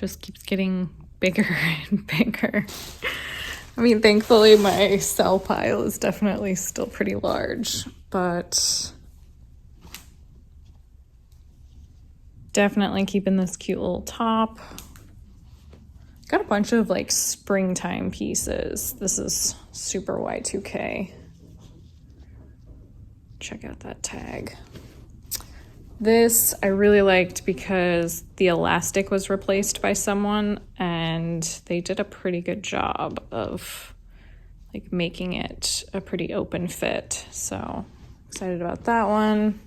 just keeps getting bigger and bigger. I mean, thankfully my cell pile is definitely still pretty large, but definitely keeping this cute little top. Got a bunch of like springtime pieces. This is super Y2K. Check out that tag. This I really liked because the elastic was replaced by someone and they did a pretty good job of like making it a pretty open fit. So excited about that one.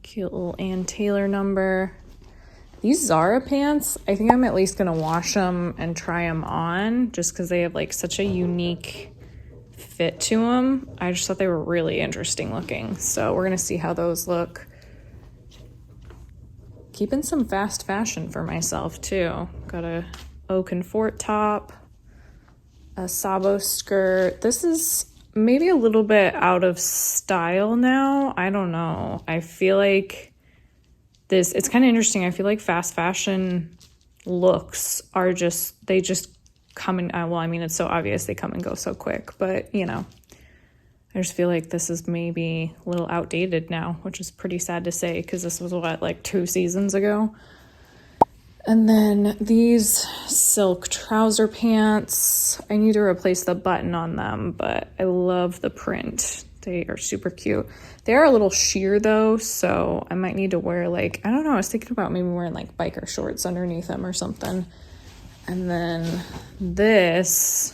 Cute little Ann Taylor number. These Zara pants, I think I'm at least gonna wash them and try them on just because they have like such a unique fit to them. I just thought they were really interesting looking. So we're gonna see how those look. Keeping some fast fashion for myself too. Got a Oak and Fort top, a Sabo skirt. This is maybe a little bit out of style now. I don't know. I feel like it's kind of interesting. I feel like fast fashion looks are they just come and, well, I mean, it's so obvious they come and go so quick, but you know, I just feel like this is maybe a little outdated now, which is pretty sad to say because this was what, like 2 seasons ago. And then these silk trouser pants, I need to replace the button on them, but I love the print. They are super cute. They are a little sheer though, so I might need to wear like, I don't know, I was thinking about maybe wearing like biker shorts underneath them or something. And then this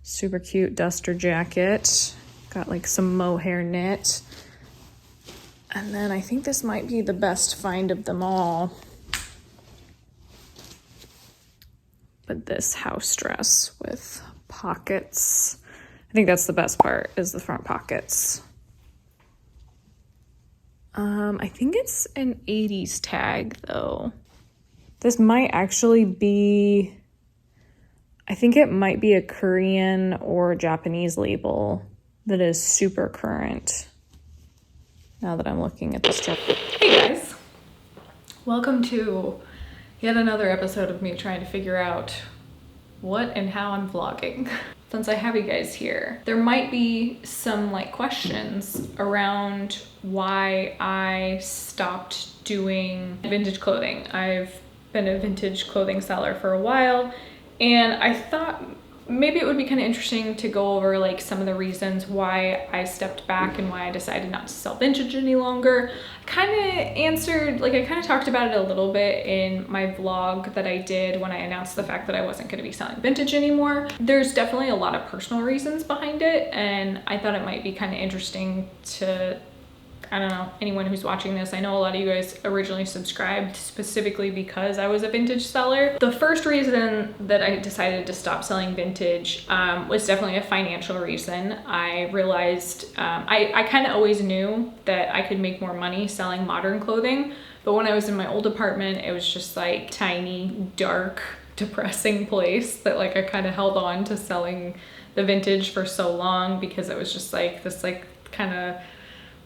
super cute duster jacket. Got like some mohair knit. And then I think this might be the best find of them all. But this house dress with pockets. I think that's the best part, is the front pockets. I think it's an 80s tag though. This might actually be, I think it might be a Korean or Japanese label that is super current. Now that I'm looking at this dress. Hey guys, welcome to yet another episode of me trying to figure out what and how I'm vlogging. Since I have you guys here, there might be some like questions around why I stopped doing vintage clothing. I've been a vintage clothing seller for a while, and I thought maybe it would be kind of interesting to go over like some of the reasons why I stepped back and why I decided not to sell vintage any longer. I kind of talked about it a little bit in my vlog that I did when I announced the fact that I wasn't going to be selling vintage anymore. There's definitely a lot of personal reasons behind it, and I thought it might be kind of interesting to, I don't know, anyone who's watching this. I know a lot of you guys originally subscribed specifically because I was a vintage seller. The first reason that I decided to stop selling vintage was definitely a financial reason. I realized, I kind of always knew that I could make more money selling modern clothing, but when I was in my old apartment, it was just like tiny, dark, depressing place that like I kind of held on to selling the vintage for so long because it was just like this like kind of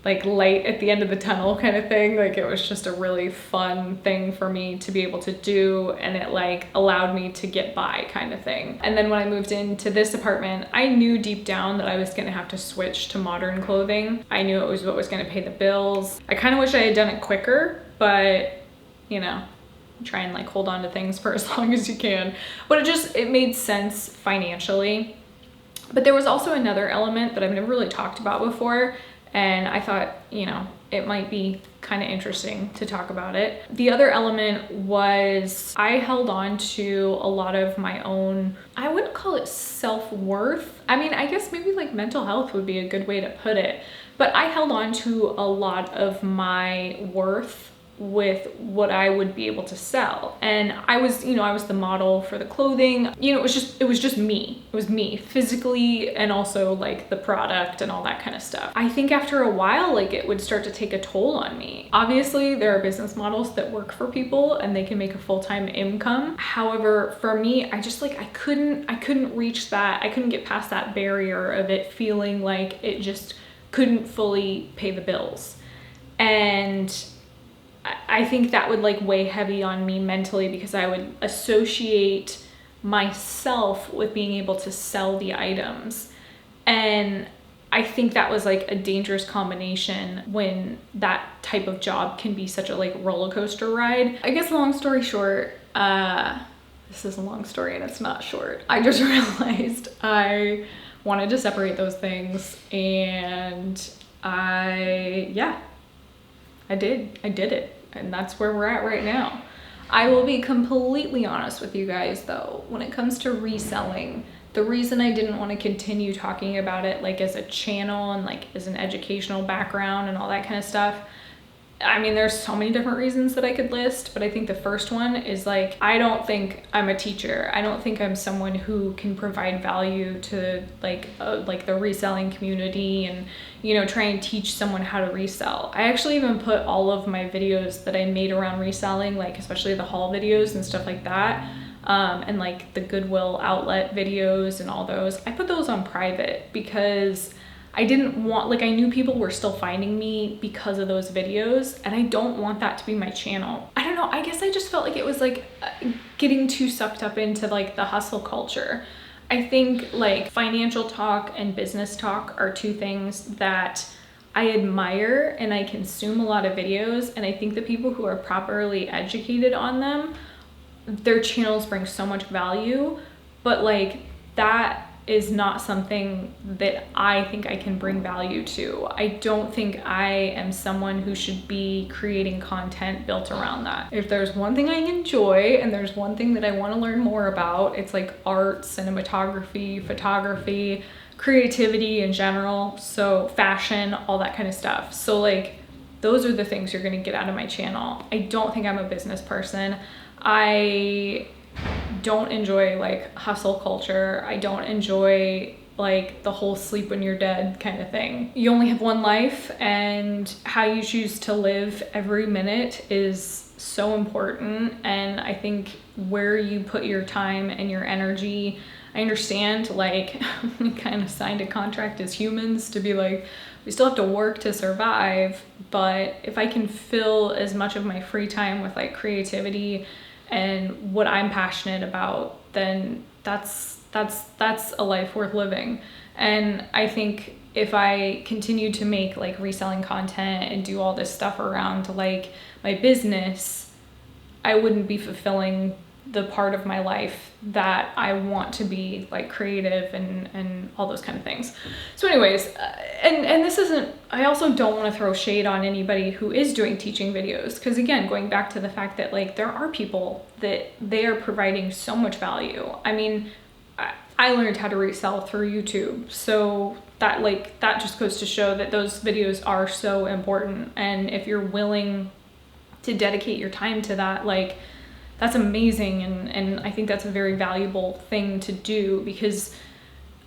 like light at the end of the tunnel kind of thing. Like it was just a really fun thing for me to be able to do, and it like allowed me to get by kind of thing. And then when I moved into this apartment, I knew deep down that I was gonna have to switch to modern clothing. I knew it was what was gonna pay the bills. I kind of wish I had done it quicker, but you know, try and like hold on to things for as long as you can. But it made sense financially. But there was also another element that I've never really talked about before, and I thought, you know, it might be kind of interesting to talk about it. The other element was I held on to a lot of my own, I wouldn't call it self-worth. I mean, I guess maybe like mental health would be a good way to put it. But I held on to a lot of my worth with what I would be able to sell. And I was the model for the clothing. You know, it was just me. It was me physically, and also like the product and all that kind of stuff. I think after a while, like it would start to take a toll on me. Obviously, there are business models that work for people and they can make a full-time income. However, for me, I just like, I couldn't reach that. I couldn't get past that barrier of it feeling like it just couldn't fully pay the bills. And I think that would like weigh heavy on me mentally, because I would associate myself with being able to sell the items. And I think that was like a dangerous combination when that type of job can be such a like roller coaster ride. I guess long story short, this is a long story and it's not short. I just realized I wanted to separate those things, and I did it. And that's where we're at right now. I will be completely honest with you guys though, when it comes to reselling, the reason I didn't want to continue talking about it like as a channel and like as an educational background and all that kind of stuff, I mean, there's so many different reasons that I could list, but I think the first one is like, I don't think I'm a teacher. I don't think I'm someone who can provide value to like the reselling community and, you know, try and teach someone how to resell. I actually even put all of my videos that I made around reselling, like especially the haul videos and stuff like that, and like the Goodwill outlet videos and all those, I put those on private because I didn't want, like, I knew people were still finding me because of those videos, and I don't want that to be my channel. I don't know, I guess I just felt like it was like getting too sucked up into like the hustle culture. I think like financial talk and business talk are two things that I admire, and I consume a lot of videos, and I think the people who are properly educated on them, their channels bring so much value, but like that is not something that I think I can bring value to. I don't think I am someone who should be creating content built around that. If there's one thing I enjoy and there's one thing that I want to learn more about, it's like art, cinematography, photography, creativity in general, so fashion, all that kind of stuff. So like those are the things you're going to get out of my channel. I don't think I'm a business person. I don't enjoy like hustle culture. I don't enjoy like the whole sleep when you're dead kind of thing. You only have one life, and how you choose to live every minute is so important. And I think where you put your time and your energy, I understand like we kind of signed a contract as humans to be like, we still have to work to survive, but if I can fill as much of my free time with like creativity and what I'm passionate about, then that's a life worth living. And I think if I continue to make like reselling content and do all this stuff around like my business, I wouldn't be fulfilling the part of my life that I want to be, like creative and all those kind of things. So anyways, and this isn't, I also don't want to throw shade on anybody who is doing teaching videos, because again, going back to the fact that like there are people that they are providing so much value. I mean, I learned how to resell through YouTube, so that just goes to show that those videos are so important. And if you're willing to dedicate your time to that, like that's amazing. And I think that's a very valuable thing to do, because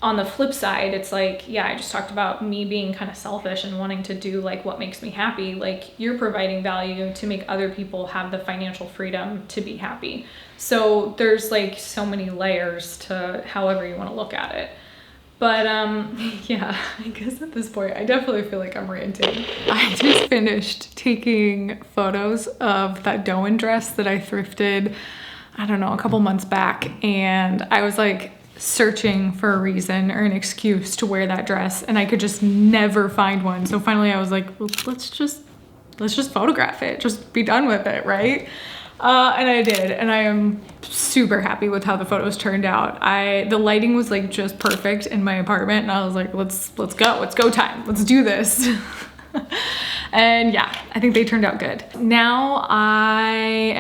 on the flip side, it's like, yeah, I just talked about me being kind of selfish and wanting to do like what makes me happy. Like you're providing value to make other people have the financial freedom to be happy. So there's like so many layers to however you want to look at it. But yeah, I guess at this point, I definitely feel like I'm ranting. I just finished taking photos of that Doen dress that I thrifted, I don't know, a couple months back. And I was like searching for a reason or an excuse to wear that dress, and I could just never find one. So finally I was like, well, let's just photograph it, just be done with it, right? And I did, and I am super happy with how the photos turned out. The lighting was like just perfect in my apartment, and I was like, let's go, it's go time, let's do this. And yeah, I think they turned out good. Now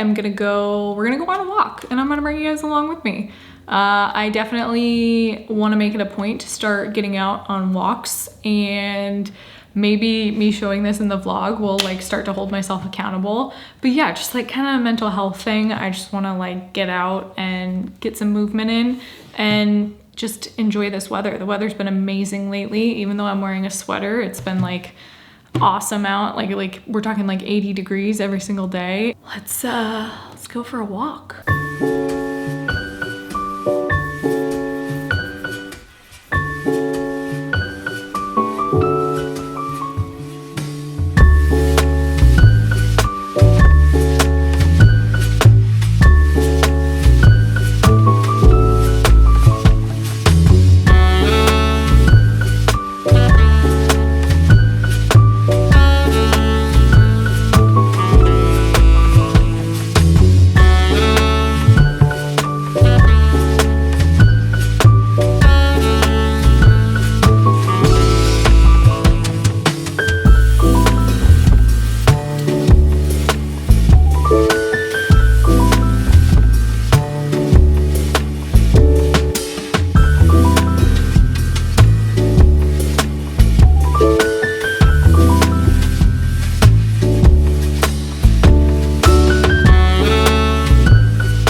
we're gonna go on a walk, and I'm gonna bring you guys along with me. I definitely want to make it a point to start getting out on walks, and maybe me showing this in the vlog will like start to hold myself accountable. But yeah, just like kind of a mental health thing. I just want to like get out and get some movement in and just enjoy this weather. The weather's been amazing lately. Even though I'm wearing a sweater, it's been like awesome out. Like we're talking like 80 degrees every single day. Let's go for a walk.